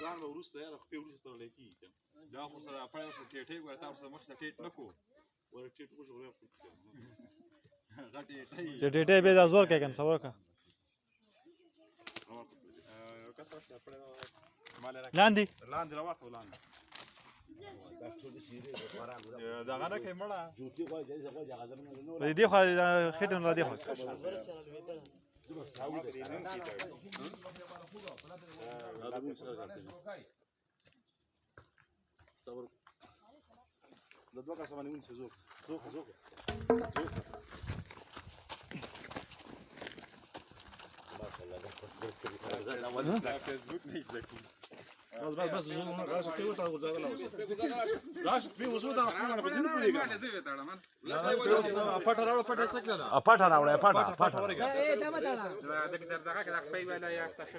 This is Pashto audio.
ځان به وروسته یاره خپې وروسته تړلی کېږي که دا خو سره پړی ورسره ټیټۍ ګوره تا ورسره مخکې ټیټ نه کړو ور ټیټ وشو غوړی هغه ټیټۍ چې ټیټۍ بیا دا زور کوي که نه صبر که لاندې راواخلو لاندې دغه نه کوي مړه په دې خوا خېټه نه دې خوا صبر د دوه کسه باندې ونیسه زوک فیسبوک نه زده کړي بس زونه راشه په وته غوځاله اوسه راشه په وځو دا خپل په ځینې پوریږي پټه راوړه پټه راوړه دغه دغه خپې ولا یا تاسو